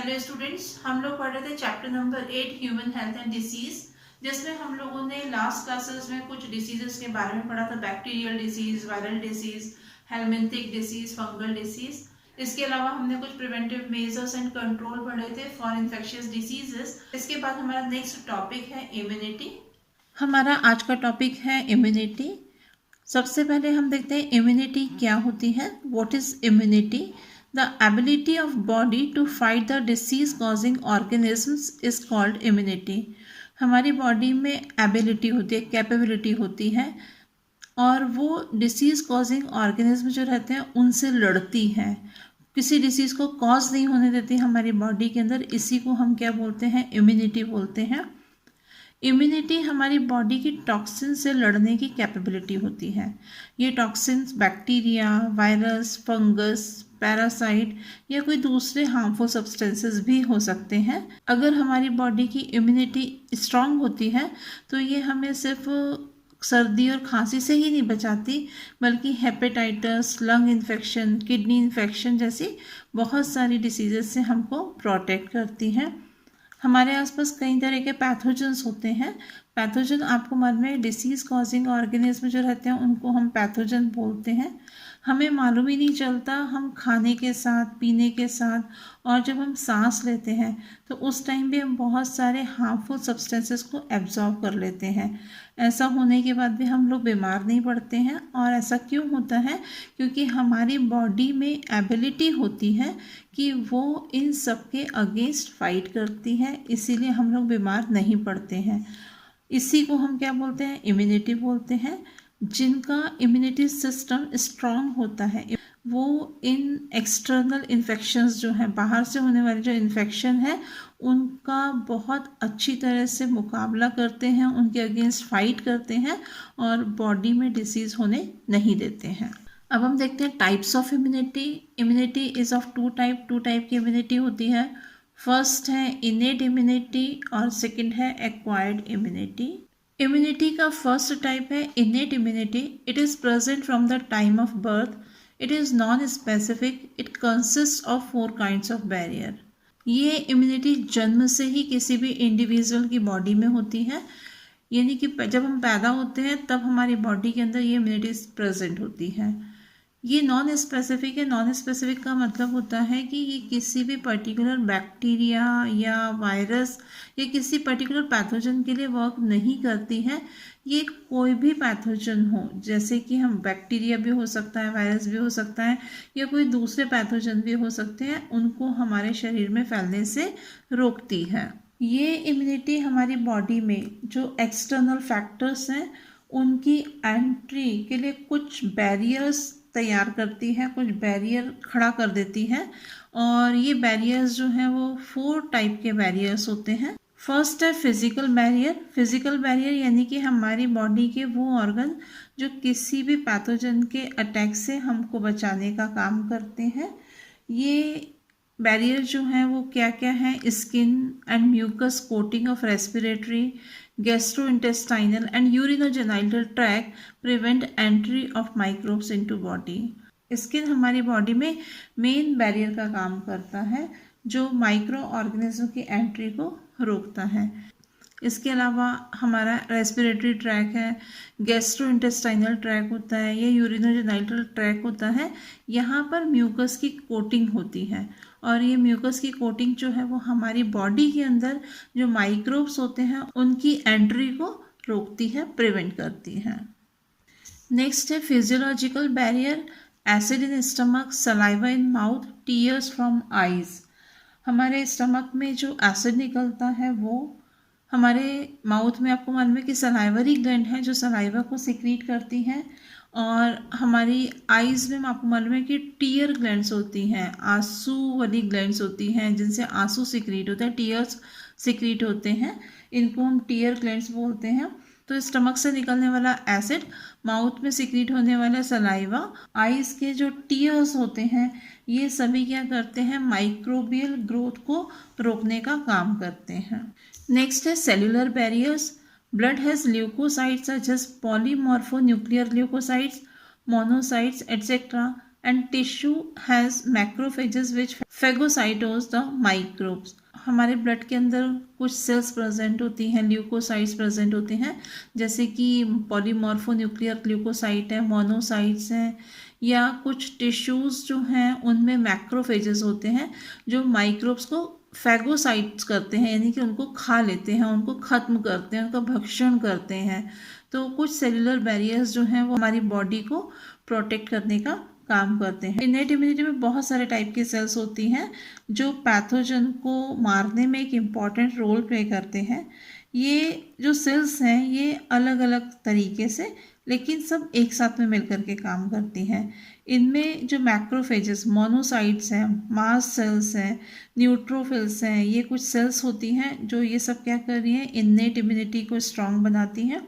Hello students, हम लोग पढ़ रहे थे chapter number 8 human health and disease, जिसमें हम लोगों ने लास्ट क्लासेस में कुछ डिसीजेस के बारे में पढ़ा था। Bacterial disease, viral disease, helminthic disease, fungal disease. इसके अलावा हमने कुछ प्रिवेंटिव मेजर्स एंड कंट्रोल पढ़े थे फॉर इन्फेक्शियस डिसीजेस। इसके बाद हमारा नेक्स्ट टॉपिक है इम्यूनिटी। हमारा आज का टॉपिक है इम्यूनिटी। सबसे पहले हम देखते हैं इम्यूनिटी क्या होती है। What is immunity? The ability of body to fight the disease causing organisms is called immunity. हमारी बॉडी में एबिलिटी होती है, कैपेबिलिटी होती है और वो डिसीज कॉजिंग ऑर्गेनिज्म जो रहते हैं उनसे लड़ती है, किसी डिसीज को कॉज नहीं होने देती हमारी बॉडी के अंदर। इसी को हम क्या बोलते हैं? इम्यूनिटी बोलते हैं। इम्यूनिटी हमारी बॉडी की टॉक्सिन से लड़ने की कैपेबिलिटी होती है। ये toxins bacteria, virus, fungus, parasite या कोई दूसरे हार्मफुल सब्सटेंसेस भी हो सकते हैं। अगर हमारी बॉडी की इम्यूनिटी स्ट्रांग होती है तो ये हमें सिर्फ सर्दी और खांसी से ही नहीं बचाती, बल्कि hepatitis, lung infection, kidney infection जैसी बहुत सारी डिसीजेस से हमको प्रोटेक्ट करती है। हमारे आसपास कई तरह के पैथोजन्स होते हैं। पैथोजन आपको मालूम में डिसीज कॉजिंग ऑर्गेनिज्म जो रहते हैं उनको हम पैथोजन बोलते हैं। हमें मालूम ही नहीं चलता, हम खाने के साथ, पीने के साथ और जब हम सांस लेते हैं तो उस टाइम भी हम बहुत सारे हार्मफुल सब्सटेंसेस को एब्जॉर्ब कर लेते हैं। ऐसा होने के बाद भी हम लोग बीमार नहीं पड़ते हैं। और ऐसा क्यों होता है? क्योंकि हमारी बॉडी में एबिलिटी होती है कि वो इन सब के अगेंस्ट फाइट करती है, इसीलिए हम लोग बीमार नहीं पड़ते हैं। इसी को हम क्या बोलते हैं? इम्यूनिटी बोलते हैं। जिनका इम्यूनिटी सिस्टम स्ट्रांग होता है वो इन एक्सटर्नल इन्फेक्शंस जो हैं, बाहर से होने वाले जो इन्फेक्शन है उनका बहुत अच्छी तरह से मुकाबला करते हैं, उनके अगेंस्ट फाइट करते हैं और बॉडी में डिसीज़ होने नहीं देते हैं। अब हम देखते हैं types of immunity. Immunity is of two type की इम्यूनिटी होती है। फर्स्ट है इनेट इम्यूनिटी और सेकंड है एक्वायर्ड इम्यूनिटी। इम्यूनिटी का फर्स्ट टाइप है innate immunity. It is present from the time of birth. It is non specific. It consist of 4 kinds of barrier. ये immunity जन्म से ही किसी भी इंडिविजुअल की बॉडी में होती है, यानी कि जब हम पैदा होते हैं तब हमारी बॉडी के अंदर ये इम्यूनिटी प्रेजेंट होती है। ये नॉन स्पेसिफिक है। नॉन स्पेसिफिक का मतलब होता है कि ये किसी भी पर्टिकुलर बैक्टीरिया या वायरस या किसी पर्टिकुलर पैथोजन के लिए वर्क नहीं करती है। ये कोई भी पैथोजन हो, जैसे कि हम बैक्टीरिया भी हो सकता है, वायरस भी हो सकता है या कोई दूसरे पैथोजन भी हो सकते हैं, उनको हमारे शरीर में फैलने से रोकती है। ये इम्यूनिटी हमारी बॉडी में जो एक्सटर्नल फैक्टर्स हैं उनकी एंट्री के लिए कुछ बैरियर्स तैयार करती है, कुछ बैरियर खड़ा कर देती है। और ये बैरियर्स जो हैं वो 4 टाइप के बैरियर्स होते हैं। फर्स्ट है फिजिकल बैरियर। फिजिकल बैरियर यानी कि हमारी बॉडी के वो ऑर्गन जो किसी भी पैथोजन के अटैक से हमको बचाने का काम करते हैं। ये बैरियर जो हैं वो क्या क्या हैं? Skin and mucus coating of respiratory, gastrointestinal and urinogenital tract prevent entry of microbes into body. Skin हमारी बॉडी में मेन बैरियर का काम करता है जो माइक्रो ऑर्गेनिज्म की एंट्री को रोकता है। इसके अलावा हमारा रेस्पिरेटरी ट्रैक है, गैस्ट्रोइंटेस्टाइनल ट्रैक होता है, ये यूरिनोजेनाइटल ट्रैक होता है। यहाँ पर म्यूकस की कोटिंग होती है और ये म्यूकस की कोटिंग जो है वो हमारी बॉडी के अंदर जो माइक्रोब्स होते हैं उनकी एंट्री को रोकती है, प्रिवेंट करती है। नेक्स्ट है physiological barrier. Acid in stomach, saliva in mouth, tears from eyes. हमारे स्टमक में जो एसिड निकलता है वो हमारे माउथ में, आपको मालूम है कि सलाइवरी ग्लैंड है जो सलाइवा को सिक्रीट करती हैं, और हमारी आईज में आपको मालूम है कि टीयर ग्लैंड्स होती हैं, आंसू वाली ग्लैंड्स होती हैं जिनसे आंसू सिक्रीट होता है, टीयर्स सिक्रीट होते हैं। इनको हम टीयर ग्लैंड्स बोलते हैं। तो स्टमक से निकलने वाला एसिड, माउथ में सिक्रीट होने वाला सलाइवा, आईज के जो टीयर्स होते हैं, ये सभी क्या करते हैं? माइक्रोबियल ग्रोथ को रोकने का काम करते हैं। नेक्स्ट है cellular barriers. Blood has leukocytes such as polymorphonuclear leukocytes, monocytes, etc. And tissue has macrophages which phagocytose the microbes. हमारे ब्लड के अंदर कुछ सेल्स प्रेजेंट होती हैं, ल्यूकोसाइट्स प्रेजेंट होते हैं, जैसे कि पॉलीमॉर्फोन्यूक्लियर ग्लूकोसाइट है, मोनोसाइट्स हैं, या कुछ टिश्यूज़ जो हैं उनमें मैक्रोफेजेस होते हैं जो माइक्रोब्स को फैगोसाइट्स करते हैं, यानी कि उनको खा लेते हैं, उनको ख़त्म करते हैं, उनका भक्षण करते हैं। तो कुछ सेलुलर बैरियर्स जो हैं वो हमारी बॉडी को प्रोटेक्ट करने का काम करते हैं। इनेट इम्यूनिटी में बहुत सारे टाइप की सेल्स होती हैं जो पैथोजन को मारने में एक इम्पॉर्टेंट रोल प्ले करते हैं। ये जो सेल्स हैं ये अलग अलग तरीके से, लेकिन सब एक साथ में मिलकर के काम करती हैं। इनमें जो मैक्रोफेजेस, मोनोसाइट्स हैं, मास्ट सेल्स हैं, न्यूट्रोफिल्स हैं, ये कुछ सेल्स होती हैं जो ये सब क्या कर रही हैं, इनेट इम्यूनिटी को स्ट्रांग बनाती हैं।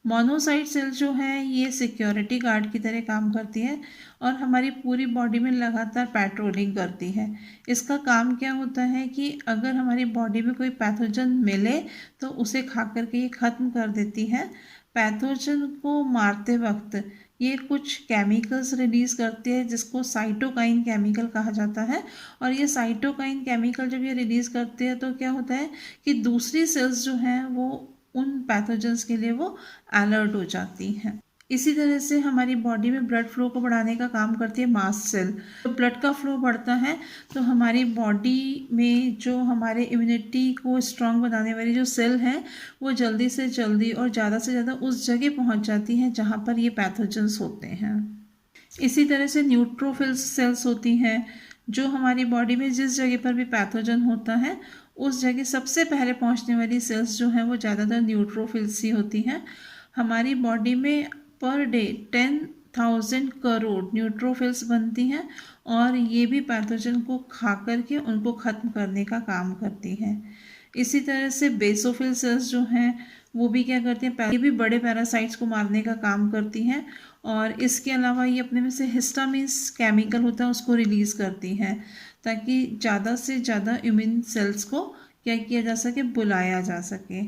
मोनोसाइट सेल्स जो हैं ये सिक्योरिटी गार्ड की तरह काम करती है और हमारी पूरी बॉडी में लगातार पेट्रोलिंग करती है। इसका काम क्या होता है कि अगर हमारी बॉडी में कोई पैथोजन मिले तो उसे खा करके ये ख़त्म कर देती है। पैथोजन को मारते वक्त ये कुछ केमिकल्स रिलीज़ करती है जिसको साइटोकाइन केमिकल कहा जाता है। और ये साइटोकाइन केमिकल जब ये रिलीज़ करती है तो क्या होता है कि दूसरी सेल्स जो हैं वो उन पैथोजेंस के लिए वो अलर्ट हो जाती हैं। इसी तरह से हमारी बॉडी में ब्लड फ्लो को बढ़ाने का काम करती है मास्ट सेल। तो ब्लड का फ्लो बढ़ता है तो हमारी बॉडी में जो हमारे इम्यूनिटी को स्ट्रांग बनाने वाली जो सेल हैं वो जल्दी से जल्दी और ज़्यादा से ज़्यादा उस जगह पहुंच जाती हैं जहां पर ये पैथोजेंस होते हैं। इसी तरह से न्यूट्रोफिल सेल्स होती हैं जो हमारी बॉडी में जिस जगह पर भी पैथोजन होता है उस जगह सबसे पहले पहुंचने वाली सेल्स जो हैं वो ज़्यादातर न्यूट्रोफिल्स ही होती हैं। हमारी बॉडी में पर डे 10,000 करोड़ न्यूट्रोफिल्स बनती हैं और ये भी पैथोजन को खा करके उनको ख़त्म करने का काम करती हैं। इसी तरह से बेसोफिल सेल्स जो हैं वो भी क्या करती हैं, ये भी बड़े पैरासाइट्स को मारने का काम करती हैं और इसके अलावा ये अपने में से हिस्टामिन्स केमिकल होता है उसको रिलीज़ करती हैं ताकि ज़्यादा से ज़्यादा इम्यून सेल्स को क्या किया जा सके, बुलाया जा सके।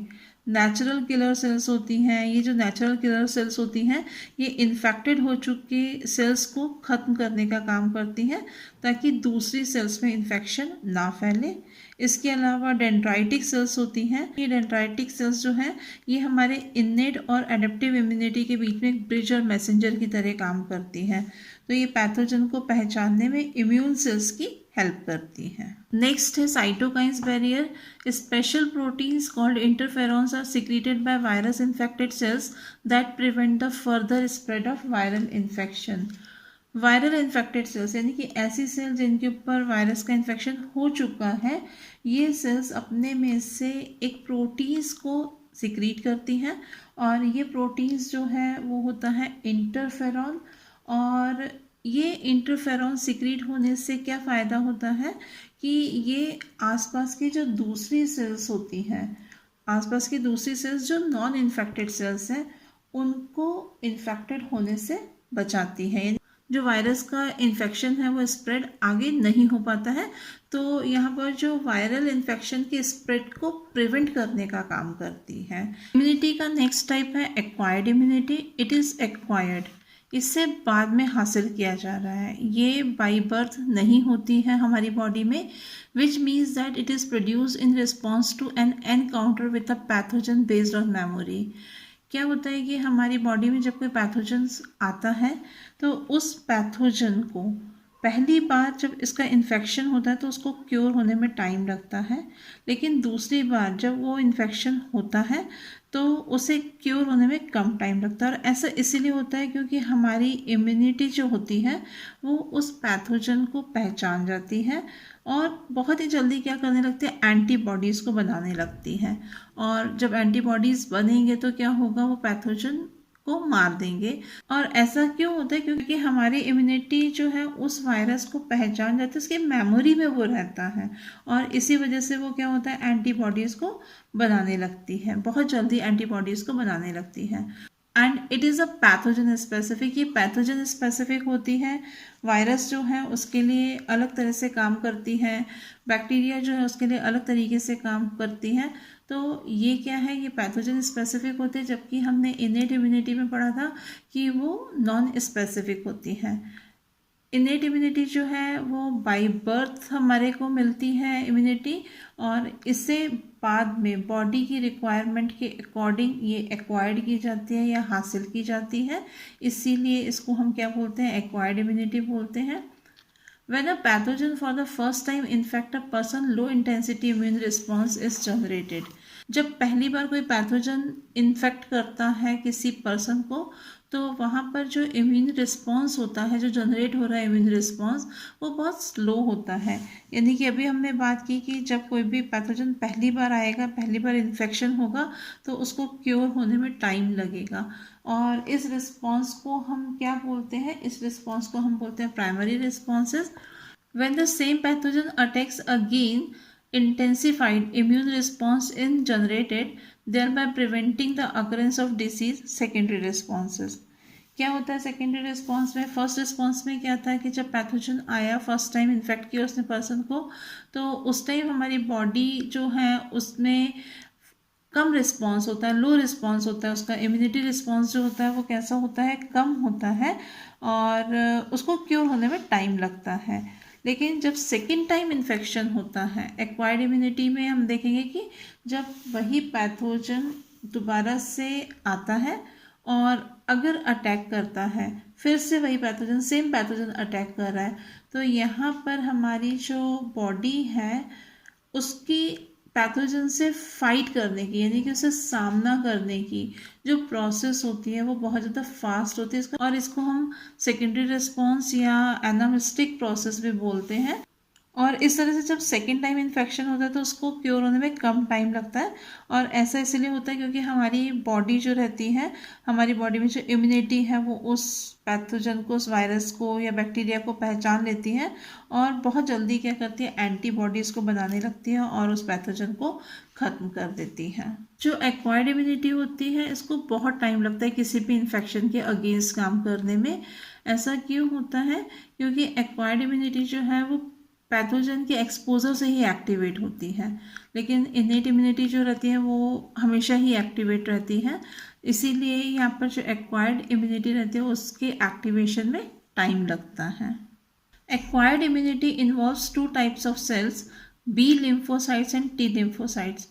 नेचुरल किलर सेल्स होती हैं, ये जो नेचुरल किलर सेल्स होती हैं ये इन्फेक्टेड हो चुकी सेल्स को ख़त्म करने का काम करती हैं ताकि दूसरी सेल्स में इन्फेक्शन ना फैले। इसके अलावा डेंड्राइटिक सेल्स होती हैं। ये डेंड्राइटिक सेल्स जो हैं ये हमारे इनेट और एडेप्टिव इम्यूनिटी के बीच में एक ब्रिज और मैसेंजर की तरह काम करती हैं। तो ये पैथोजन को पहचानने में इम्यून सेल्स की हेल्प करती हैं। नेक्स्ट है cytokines barrier. Special proteins called interferons are secreted by virus infected cells that prevent the further spread of viral infection. Viral infected cells यानी कि ऐसी सेल जिनके ऊपर वायरस का इन्फेक्शन हो चुका है, ये सेल्स अपने में से एक प्रोटीन्स को सिक्रीट करती हैं और ये प्रोटीन्स जो है वो होता है इंटरफेरॉन। और ये इंटरफेरॉन सिक्रीट होने से क्या फ़ायदा होता है कि ये आसपास की जो दूसरी सेल्स होती हैं, आसपास की दूसरी सेल्स जो नॉन इन्फेक्टेड सेल्स हैं उनको इन्फेक्टेड होने से बचाती है। जो वायरस का इन्फेक्शन है वो स्प्रेड आगे नहीं हो पाता है, तो यहाँ पर जो वायरल इन्फेक्शन के स्प्रेड को प्रिवेंट करने का काम करती है। इम्यूनिटी का नेक्स्ट टाइप है acquired immunity. It is acquired, इससे बाद में हासिल किया जा रहा है। ये बाई बर्थ नहीं होती है हमारी बॉडी में, which means that it is produce in response to an encounter with a pathogen based on memory. क्या होता है कि हमारी बॉडी में जब कोई पैथोजन्स आता है तो उस पैथोजन को पहली बार जब इसका इन्फेक्शन होता है तो उसको क्योर होने में टाइम लगता है, लेकिन दूसरी बार जब वो इन्फेक्शन होता है तो उसे क्योर होने में कम टाइम लगता है। और ऐसा इसीलिए होता है क्योंकि हमारी इम्यूनिटी जो होती है वो उस पैथोजन को पहचान जाती है और बहुत ही जल्दी क्या करने लगती है, एंटीबॉडीज़ को बनाने लगती है। और जब एंटीबॉडीज़ बनेंगे तो क्या होगा, वो पैथोजन को मार देंगे। और ऐसा क्यों होता है, क्योंकि हमारी इम्यूनिटी जो है उस वायरस को पहचान जाती है, उसकी मेमोरी में वो रहता है और इसी वजह से वो क्या होता है, एंटीबॉडीज़ को बनाने लगती है, बहुत जल्दी एंटीबॉडीज़ को बनाने लगती है। And it is a pathogen specific, ये पैथोजन स्पेसिफिक होती है। वायरस जो है उसके लिए अलग तरह से काम करती है, बैक्टीरिया जो है उसके लिए अलग तरीके से काम करती है। तो ये क्या है, ये पैथोजन स्पेसिफिक होते हैं, जबकि हमने इनेट इम्यूनिटी में पढ़ा था कि वो नॉन स्पेसिफिक होती है। इनेट इम्यूनिटी जो है वो बाय बर्थ हमारे को मिलती है इम्यूनिटी, और इससे बाद में बॉडी की रिक्वायरमेंट के अकॉर्डिंग ये एक्वायर्ड की जाती है या हासिल की जाती है, इसीलिए इसको हम क्या बोलते हैं, एक्वायर्ड इम्यूनिटी बोलते हैं। When a pathogen for the first time infect a person, low intensity immune response is generated. जब पहली बार कोई पैथोजन इन्फेक्ट करता है किसी पर्सन को, तो वहाँ पर जो इम्यून रिस्पॉन्स होता है, जो जनरेट हो रहा है इम्यून रिस्पॉन्स, वो बहुत स्लो होता है। यानी कि अभी हमने बात की कि जब कोई भी पैथोजन पहली बार आएगा, पहली बार इन्फेक्शन होगा, तो उसको क्योर होने में टाइम लगेगा। और इस रिस्पॉन्स को हम क्या बोलते हैं, इस रिस्पॉन्स को हम बोलते हैं primary responses. When the same pathogen attacks again, intensified immune response is generated, thereby preventing the occurrence of disease. Secondary responses. क्या होता है सेकेंडरी रिस्पॉन्स में? फर्स्ट रिस्पॉन्स में क्या था कि जब पैथोजन आया, फर्स्ट टाइम इन्फेक्ट किया उसने पर्सन को, तो उस टाइम हमारी बॉडी जो है उसमें कम रिस्पॉन्स होता है, लो रिस्पॉन्स होता है, उसका इम्यूनिटी रिस्पॉन्स जो होता है वो कैसा होता है, कम होता है, और उसको क्योर होने में टाइम लगता है। लेकिन जब सेकेंड टाइम इन्फेक्शन होता है, एक्वायर्ड इम्यूनिटी में हम देखेंगे कि जब वही पैथोजन दोबारा से आता है और अगर अटैक करता है, फिर से वही पैथोजन, सेम पैथोजन अटैक कर रहा है, तो यहाँ पर हमारी जो बॉडी है उसकी पैथोजन से फाइट करने की, यानी कि उसे सामना करने की जो प्रोसेस होती है वो बहुत ज़्यादा फास्ट होती है, और इसको हम सेकेंडरी रिस्पॉन्स या एनामिस्टिक प्रोसेस भी बोलते हैं। और इस तरह से जब सेकेंड टाइम इन्फेक्शन होता है तो उसको क्योर होने में कम टाइम लगता है, और ऐसा इसलिए होता है क्योंकि हमारी बॉडी जो रहती है, हमारी बॉडी में जो इम्यूनिटी है वो उस पैथोजन को, उस वायरस को या बैक्टीरिया को पहचान लेती है और बहुत जल्दी क्या करती है, एंटीबॉडीज़ को बनाने लगती है और उस पैथोजन को ख़त्म कर देती है। जो एक्वायर्ड इम्यूनिटी होती है इसको बहुत टाइम लगता है किसी भी इन्फेक्शन के अगेंस्ट काम करने में। ऐसा क्यों होता है? क्योंकि एक्वायर्ड इम्यूनिटी जो है वो पैथोजन के एक्सपोजर से ही एक्टिवेट होती है, लेकिन इनेट इम्यूनिटी जो रहती है वो हमेशा ही एक्टिवेट रहती है। इसीलिए यहाँ पर जो एक्वायर्ड इम्यूनिटी रहती है उसके एक्टिवेशन में टाइम लगता है। Acquired immunity involves two types of cells, B lymphocytes and T lymphocytes.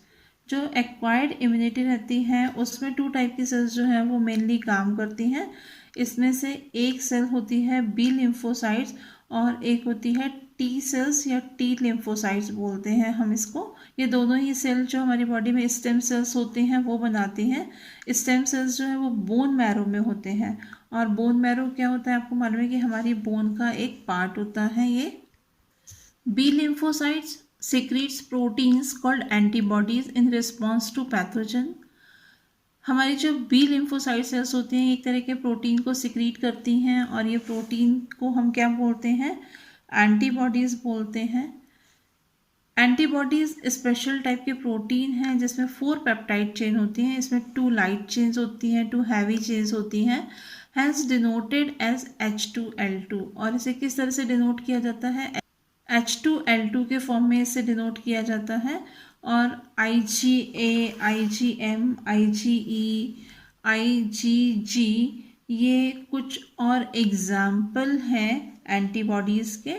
जो एक्वायर्ड इम्यूनिटी रहती है उसमें टू टाइप की सेल्स जो है वो मेनली काम करती हैं। इसमें से एक सेल होती है बी लिम्फोसाइट्स और एक होती है टी सेल्स या टी लिम्फोसाइट्स बोलते हैं हम इसको। ये दोनों ही सेल जो हमारी बॉडी में स्टेम सेल्स होते हैं वो बनाती हैं। स्टेम सेल्स जो है वो बोन मैरो में होते हैं, और बोन मैरो क्या होता है आपको मालूम है कि हमारी बोन का एक पार्ट होता है ये। B lymphocytes secretes proteins called antibodies in response to pathogen। हमारी जो बी लिम्फोसाइट सेल्स होती हैं एक तरह के प्रोटीन को सिक्रीट करती हैं, और ये प्रोटीन को हम क्या बोलते हैं, एंटीबॉडीज़ बोलते हैं। एंटीबॉडीज़ स्पेशल टाइप के प्रोटीन हैं जिसमें 4 पेप्टाइड चेन होती हैं। इसमें 2 लाइट चेन्स होती हैं, 2 हैवी चेन्स होती हैं। Hence denoted as H2L2। और इसे किस तरह से डिनोट किया जाता है, H2L2 के फॉर्म में इसे डिनोट किया जाता है। और IgA, IgM, IgE, IgG ये कुछ और एग्जाम्पल हैं एंटीबॉडीज़ के।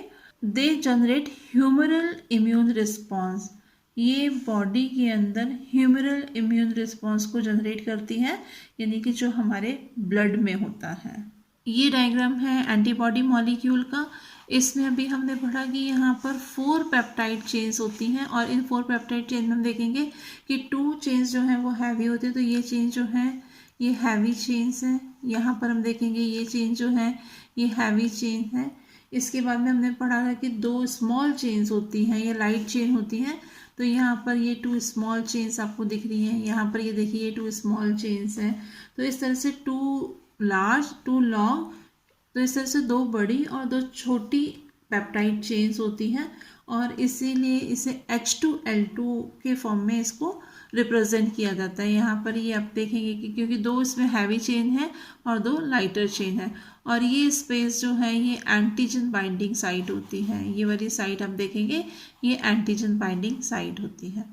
They generate humoral immune response. ये बॉडी के अंदर ह्यूमरल इम्यून रिस्पॉन्स को जनरेट करती है, यानी कि जो हमारे ब्लड में होता है। ये डायग्राम है एंटीबॉडी मॉलिक्यूल का। इसमें अभी हमने पढ़ा कि यहाँ पर 4 पेप्टाइड चेन्स होती हैं, और इन 4 पेप्टाइड चेन में हम देखेंगे कि 2 चेन्स जो हैं वो हैवी होती है, तो ये चेन जो है ये हैवी चेन्स हैं। यहाँ पर हम देखेंगे ये चेन जो है ये हैवी चेन है। इसके बाद में हमने पढ़ा था कि 2 स्मॉल चेन्स होती हैं, ये लाइट चेन होती हैं। तो यहाँ पर ये 2 स्मॉल चेन्स आपको दिख रही हैं, यहाँ पर ये देखिए ये 2 स्मॉल चेन्स हैं। तो इस तरह से 2 लार्ज 2 लॉन्ग, तो इस तरह से 2 बड़ी और 2 छोटी पेप्टाइड चेन्स होती हैं, और इसीलिए इसे H2L2 के फॉर्म में इसको रिप्रेजेंट किया जाता है। यहाँ पर ये आप देखेंगे कि क्योंकि 2 इसमें हैवी चेन है और 2 लाइटर चेन है, और ये स्पेस जो है ये एंटीजन बाइंडिंग साइट होती है। ये वाली साइट आप देखेंगे ये एंटीजन बाइंडिंग साइट होती है।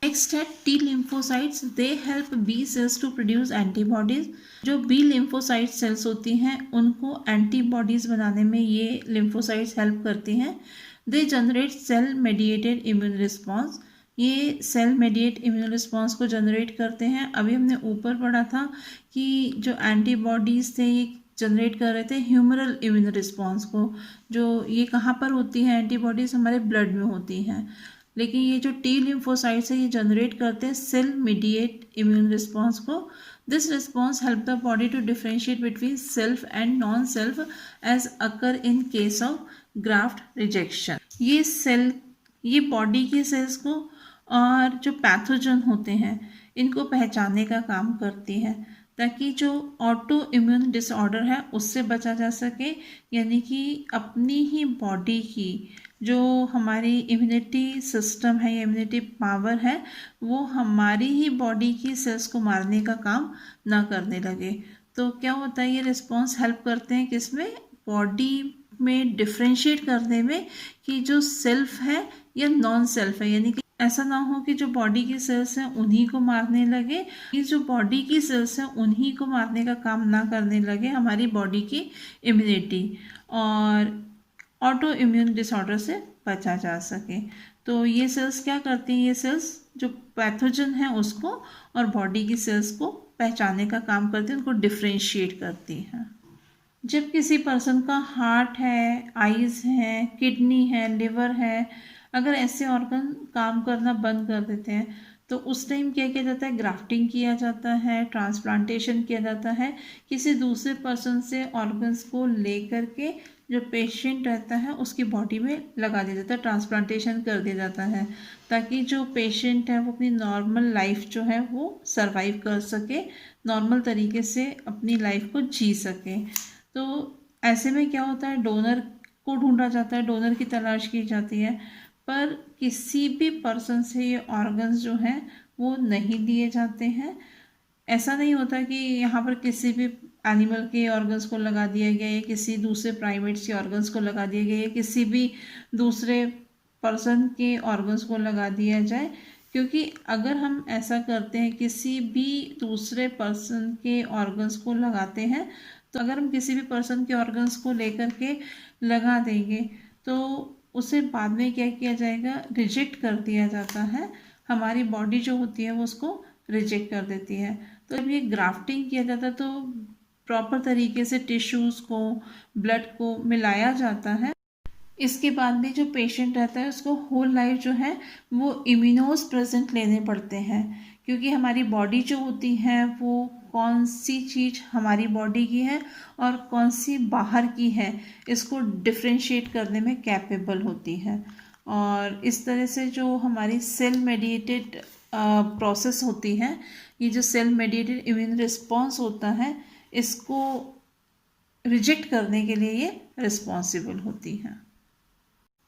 नेक्स्ट है T lymphocytes, they help B cells to produce antibodies. जो बी लिम्फोसाइट सेल्स होती हैं उनको एंटीबॉडीज बनाने में ये लिम्फोसाइट्स हेल्प करती हैं। They generate cell mediated immune response, ये सेल मेडिएट इम्यून रिस्पॉन्स को जनरेट करते हैं। अभी हमने ऊपर पढ़ा था कि जो एंटीबॉडीज थे ये जनरेट कर रहे थे ह्यूमरल इम्यून रिस्पॉन्स को, जो ये कहाँ पर होती हैं एंटीबॉडीज, हमारे ब्लड में होती हैं। लेकिन ये जो टी लिम्फोसाइट्स है ये जनरेट करते हैं सेल मीडिएट इम्यून रिस्पॉन्स को। This response help the body to differentiate between self and non self as occur in case of graft rejection. ये बॉडी के सेल्स को और जो पैथोजन होते हैं इनको पहचानने का काम करती है, ताकि जो ऑटो इम्यून डिसऑर्डर है उससे बचा जा सके, यानी कि अपनी ही बॉडी की जो हमारी इम्यूनिटी सिस्टम है या इम्यूनिटी पावर है वो हमारी ही बॉडी की सेल्स को मारने का काम ना करने लगे। तो क्या होता है, ये रिस्पॉन्स हेल्प करते हैं किसमें, बॉडी में डिफ्रेंशिएट करने में कि जो सेल्फ है या नॉन सेल्फ है, यानी कि ऐसा ना हो कि जो बॉडी की सेल्स हैं उन्हीं को मारने लगे, ये जो बॉडी की सेल्स हैं उन्हीं को मारने का काम ना करने लगे हमारी बॉडी की इम्यूनिटी, और ऑटो इम्यून डिसऑर्डर से बचा जा सके। तो ये सेल्स क्या करती हैं, ये सेल्स जो पैथोजन है उसको और बॉडी की सेल्स को पहचानने का काम करती हैं, उनको डिफ्रेंशिएट करती हैं। जब किसी पर्सन का हार्ट है, आईज है, किडनी है, लिवर है, अगर ऐसे ऑर्गन काम करना बंद कर देते हैं तो उस टाइम क्या किया जाता है, ग्राफ्टिंग किया जाता है, ट्रांसप्लांटेशन किया जाता है, किसी दूसरे पर्सन से ऑर्गन्स को लेकर के जो पेशेंट रहता है उसकी बॉडी में लगा दिया जाता है, ट्रांसप्लांटेशन कर दिया जाता है, ताकि जो पेशेंट है वो अपनी नॉर्मल लाइफ जो है वो सरवाइव कर सके, नॉर्मल तरीके से अपनी लाइफ को जी सके। तो ऐसे में क्या होता है, डोनर को ढूंढा जाता है, डोनर की तलाश की जाती है, पर किसी भी पर्सन से ये ऑर्गन्स जो हैं वो नहीं दिए जाते हैं। ऐसा नहीं होता कि यहाँ पर किसी भी एनिमल के ऑर्गन्स को लगा दिया गया या किसी दूसरे प्राइमेट्स के ऑर्गन्स को लगा दिया गया या किसी भी दूसरे पर्सन के ऑर्गन्स को लगा दिया जाए, क्योंकि अगर हम ऐसा करते हैं, किसी भी दूसरे पर्सन के ऑर्गन्स को लगाते हैं, तो अगर हम किसी भी पर्सन के ऑर्गन्स को लेकर के लगा देंगे तो उसे बाद में क्या किया जाएगा, रिजेक्ट कर दिया जाता है, हमारी बॉडी जो होती है वो उसको रिजेक्ट कर देती है। तो जब ये ग्राफ्टिंग किया जाता है तो प्रॉपर तरीके से टिश्यूज़ को, ब्लड को मिलाया जाता है। इसके बाद भी जो पेशेंट रहता है उसको होल लाइफ जो है वो इम्यूनोज प्रेजेंट लेने पड़ते हैं, क्योंकि हमारी बॉडी जो होती है वो कौन सी चीज़ हमारी बॉडी की है और कौन सी बाहर की है इसको डिफ्रेंशिएट करने में कैपेबल होती है। और इस तरह से जो हमारी सेल मेडिएटेड प्रोसेस होती है, ये जो सेल मेडिएटेड इम्यून रिस्पॉन्स होता है इसको रिजेक्ट करने के लिए ये रिस्पॉन्सिबल होती है।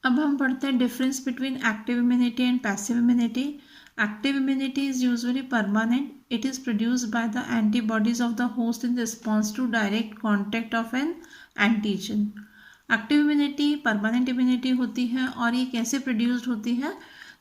अब हम पढ़ते हैं difference between active immunity and passive immunity. Active immunity is usually permanent. It is produced by the antibodies of the host in response to direct contact of an antigen. Active immunity permanent immunity होती है, और ये कैसे produced होती है,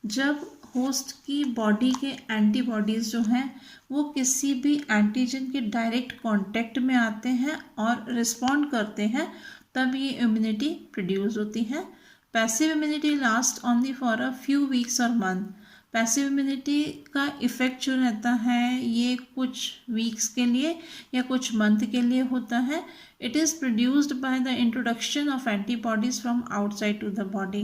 जब host की body के एंटीबॉडीज़ जो हैं वो किसी भी एंटीजन के डायरेक्ट कांटेक्ट में आते हैं और रिस्पॉन्ड करते हैं, तब ये इम्यूनिटी प्रोड्यूस होती है। Passive immunity last only for a few weeks और मंथ। पैसिव इम्यूनिटी का इफ़ेक्ट जो रहता है ये कुछ वीक्स के लिए या कुछ मंथ के लिए होता है। It is produced by the introduction of antibodies from outside to the body.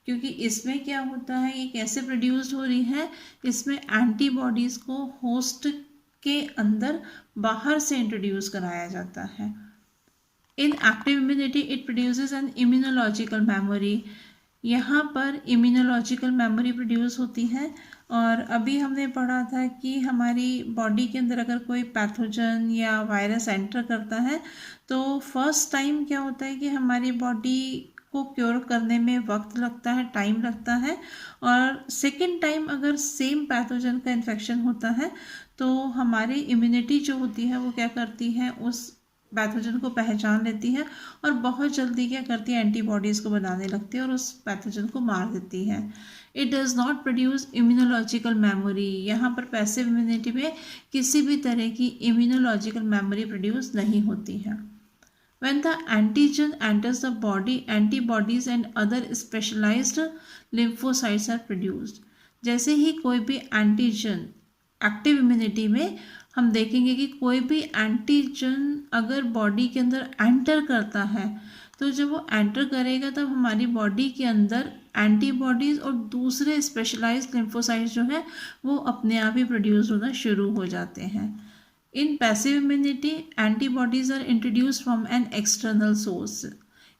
क्योंकि इसमें क्या होता है, ये कैसे प्रोड्यूस्ड हो रही है, इसमें एंटीबॉडीज़ को होस्ट के अंदर बाहर से इंट्रोड्यूस कराया जाता है। इन active immunity it produces N immunological memory. यहाँ पर इम्यूनोलॉजिकल मेमोरी प्रोड्यूस होती है। और अभी हमने पढ़ा था कि हमारी बॉडी के अंदर अगर कोई पैथोजन या वायरस एंटर करता है तो फर्स्ट टाइम क्या होता है कि हमारी बॉडी को क्योर करने में वक्त लगता है, टाइम लगता है, और सेकेंड टाइम अगर सेम पैथोजन का इन्फेक्शन होता है तो हमारी इम्यूनिटी जो होती है वो क्या करती है, उस पैथोजन को पहचान लेती है और बहुत जल्दी क्या करती है, एंटीबॉडीज़ को बनाने लगती है और उस पैथोजन को मार देती है। It does not produce immunological memory, यहाँ पर पैसिव इम्यूनिटी में किसी भी तरह की इम्यूनोलॉजिकल मेमोरी प्रोड्यूस नहीं होती है। When the antigen enters the body, antibodies and other specialized lymphocytes are produced. जैसे ही कोई भी एंटीजन, एक्टिव इम्यूनिटी में हम देखेंगे कि कोई भी एंटीजन अगर बॉडी के अंदर एंटर करता है, तो जब वो एंटर करेगा तब हमारी बॉडी के अंदर एंटीबॉडीज़ और दूसरे स्पेशलाइज्ड लिम्फोसाइट्स जो हैं वो अपने आप ही प्रोड्यूस होना शुरू हो जाते हैं। In passive immunity, antibodies are introduced from an external source.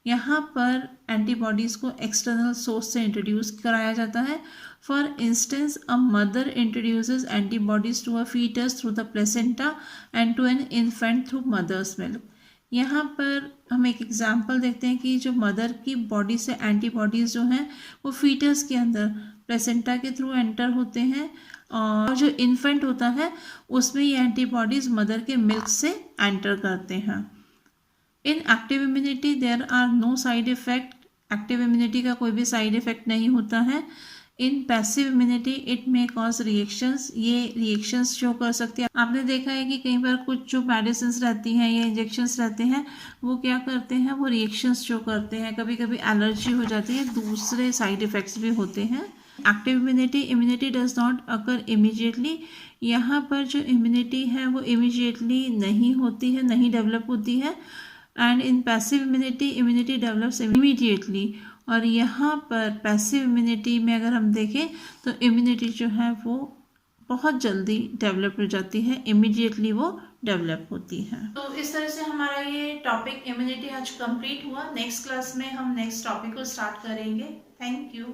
यहाँ पर एंटीबॉडीज़ को एक्सटर्नल सोर्स से इंट्रोड्यूस कराया जाता है। For instance, a mother introduces antibodies to a foetus through the placenta and to an infant through mother's milk. यहाँ पर हम एक एग्जांपल देखते हैं कि जो मदर की बॉडी से एंटीबॉडीज़ जो हैं वो फीटस के अंदर प्लेसेंटा के थ्रू एंटर होते हैं और जो इन्फेंट होता है उसमें ये एंटीबॉडीज़ मदर के मिल्क से एंटर करते हैं। In active immunity there are no side effect, active immunity का कोई भी साइड इफ़ेक्ट नहीं होता है। In passive immunity it may cause reactions, ये रिएक्शंस शो कर सकती है। आपने देखा है कि कई बार कुछ जो मेडिसिन रहती हैं या इंजेक्शंस रहते हैं वो क्या करते हैं, वो रिएक्शंस शो करते हैं, कभी कभी एलर्जी हो जाती है, दूसरे साइड इफ़ेक्ट्स भी होते हैं। Active immunity does not occur immediately, यहाँ पर जो इम्यूनिटी है वो इमीडिएटली नहीं होती है, नहीं डेवलप होती है। And in passive immunity develops immediately, और यहाँ पर पैसिव इम्यूनिटी में अगर हम देखें तो इम्यूनिटी जो है वो बहुत जल्दी डेवलप हो जाती है, इमीडिएटली वो डेवलप होती है। तो इस तरह से हमारा ये टॉपिक इम्यूनिटी आज कंप्लीट हुआ। नेक्स्ट क्लास में हम नेक्स्ट टॉपिक को स्टार्ट करेंगे। Thank you.